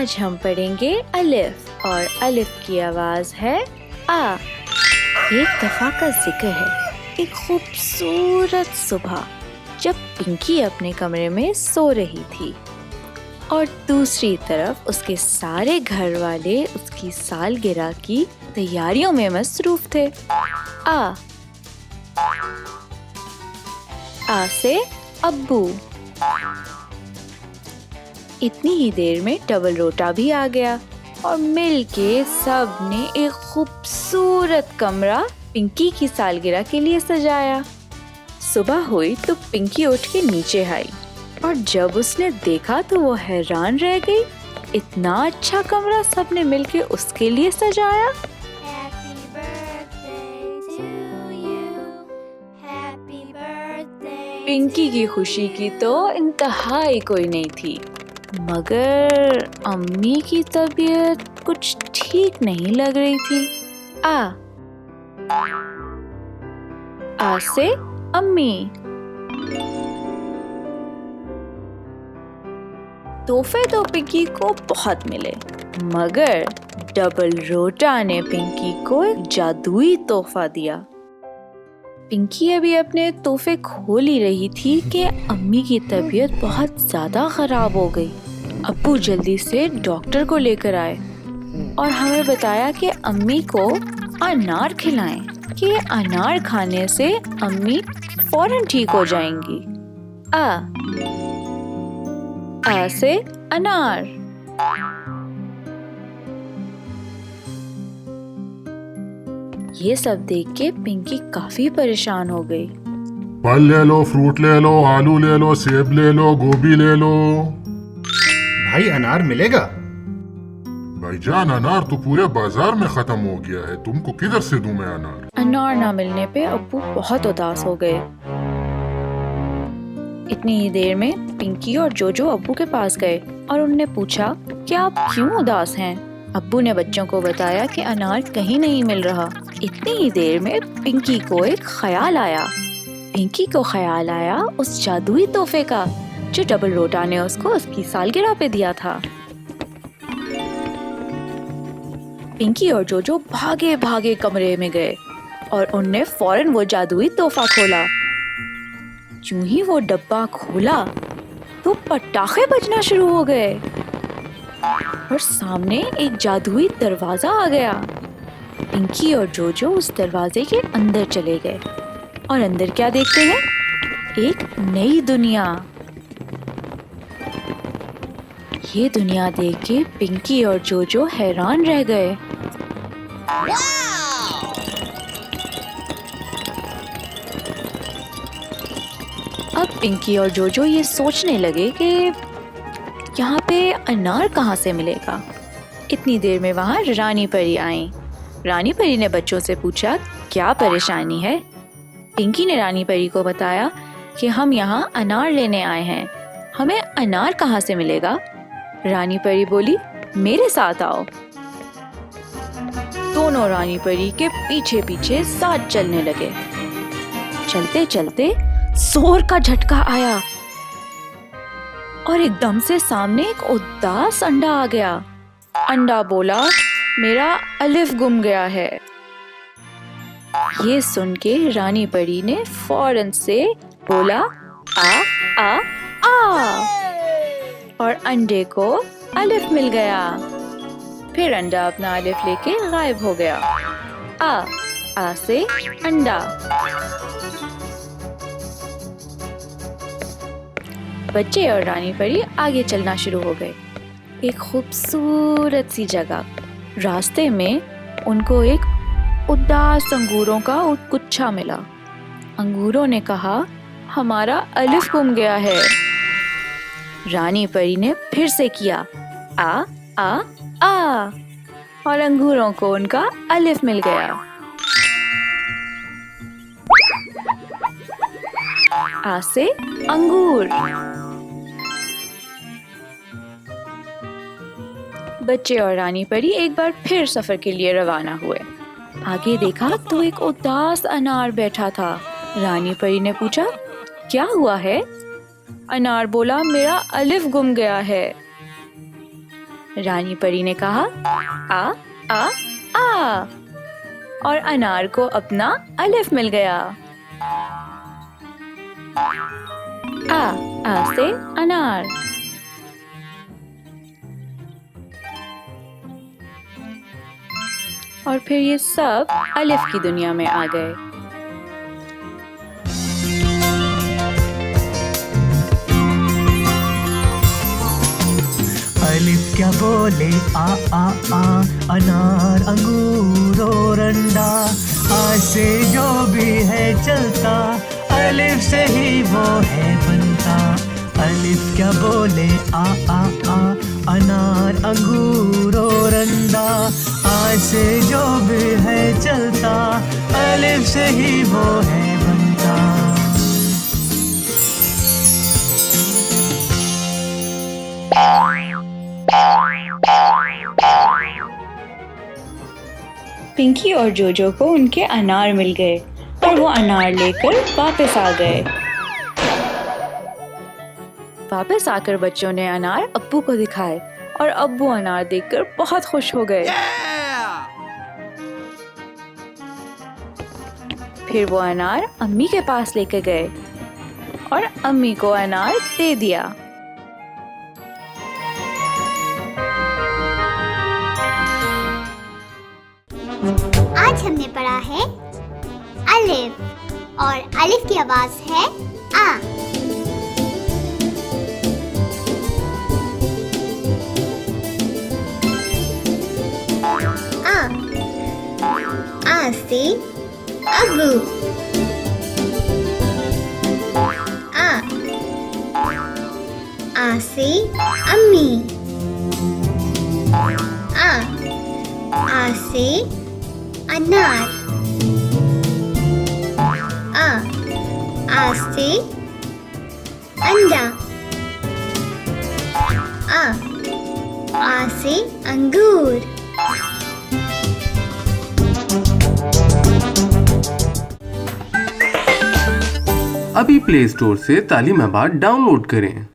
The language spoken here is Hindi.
आज हम पढ़ेंगे अलिफ और अलिफ की आवाज है आ। एक दफा का जिक्र है, एक खूबसूरत सुबह जब पिंकी अपने कमरे में सो रही थी और दूसरी तरफ उसके सारे घर वाले उसकी सालगिरह की तैयारियों में मसरूफ थे। आ से अब्बू। इतनी ही देर में डबल रोटा भी आ गया और मिलके सब ने एक खूबसूरत कमरा पिंकी की सालगिरह के लिए सजाया। सुबह हुई तो पिंकी उठ के नीचे आई और जब उसने देखा तो वो हैरान रह गई। इतना अच्छा कमरा सबने मिलके उसके लिए सजाया। पिंकी की खुशी की तो इंतहा ही कोई नहीं थी, मगर अम्मी की तबीयत कुछ ठीक नहीं लग रही थी। आ से अम्मी। तोहफे तो पिंकी को बहुत मिले, मगर डबल रोटा ने पिंकी को एक जादुई तोहफा दिया। पिंकी अभी अपने तोहफे खोल ही रही थी कि अम्मी की तबीयत बहुत ज्यादा खराब हो गई। अब्बू जल्दी से डॉक्टर को लेकर आए और हमें बताया कि अम्मी को अनार खिलाएं, कि अनार खाने से अम्मी फौरन ठीक हो जाएंगी। आ से अनार। ये सब देख के पिंकी काफी परेशान हो गई। फल ले लो, फ्रूट ले लो, आलू ले लो, सेब ले लो, गोभी ले लो। भाई अनार मिलेगा? भाईजान अनार तो पूरे बाजार में खत्म हो गया है, तुमको किधर से दूं मैं अनार? अनार ना मिलने पे अब्बू बहुत उदास हो गए। इतनी ही देर में पिंकी और जोजो अब्बू के पास गए और उनने पूछा कि आप क्यों उदास हैं? अब्बू ने बच्चों को बताया कि अनार कहीं नहीं मिल रहा। इतनी ही देर में पिंकी को एक ख्याल आया। पिंकी को ख्याल आया उस जादुई तोहफे का जो डबल रोटा ने उसको उसकी सालगिरह पे दिया था। पिंकी और जोजो भागे भागे कमरे में गए और उनने फौरन वो जादुई तोहफा खोला। यूं ही वो डब्बा खोला तो पटाखे बजना शुरू हो गए और सामने एक जादुई दरवाजा आ गया। पिंकी और जोजो उस दरवाजे के अंदर चले गए और अंदर क्या देखते हैं? एक नई दुनिया। ये दुनिया देख के पिंकी और जोजो हैरान रह गए। अब पिंकी और जोजो ये सोचने लगे कि यहाँ पे अनार कहाँ से मिलेगा। इतनी देर में वहाँ रानी परी आई। रानी परी ने बच्चों से पूछा क्या परेशानी है। पिंकी ने रानी परी को बताया कि हम यहाँ अनार लेने आए हैं, हमें अनार कहाँ से मिलेगा। रानी परी बोली मेरे साथ आओ। दोनों रानी परी के पीछे पीछे साथ चलने लगे। चलते चलते जोर का झटका आया और एकदम से सामने एक उदास अंडा आ गया। अंडा बोला मेरा अलिफ गुम गया है। ये सुन के रानी परी ने फौरन से बोला आ आ आ और अंडे को अलिफ मिल गया। फिर अंडा अपना अलिफ लेके गायब हो गया। आ से अंडा। बच्चे और रानी परी आगे चलना शुरू हो गए। एक खूबसूरत सी जगह। रास्ते में उनको एक उदास अंगूरों का गुच्छा मिला। अंगूरों ने कहा हमारा अलिफ गुम गया है। रानी परी ने फिर से किया आ आ आ और अंगूरों को उनका अलिफ मिल गया। आ से अंगूर। बच्चे और रानी परी एक बार फिर सफर के लिए रवाना हुए। आगे देखा तो एक उदास अनार बैठा था। रानी परी ने पूछा क्या हुआ है? अनार बोला मेरा अलिफ गुम गया है। रानी परी ने कहा आ आ आ, और अनार को अपना अलिफ मिल गया। आ से अनार। और फिर ये सब अलिफ की दुनिया में आ गए। अलिफ क्या बोले आ आ आ, अनार अंगूर और अंडा। आ से जो भी है चलता, अलिफ से ही वो है बनता। अलिफ क्या बोले आ आ आ, अनार अंगूर और अंडा। आ से जो भी है चलता, अलिफ से ही वो है बनता। पिंकी और जोजो को उनके अनार मिल गए और वो अनार लेकर वापस आ गए। वापस आकर बच्चों ने अनार अब्बू को दिखाए और अब्बू अनार देखकर बहुत खुश हो गए। फिर वो अनार अम्मी के पास लेकर गए और अम्मी को अनार दे दिया। आज हमने पढ़ा है अलिफ, और अलिफ की आवाज है आ। आ से अब्बू। आ से अम्मी। आ से अनार। आ से अंडा। आ से अंगूर। अभी प्ले स्टोर से तालीम आबाद डाउनलोड करें।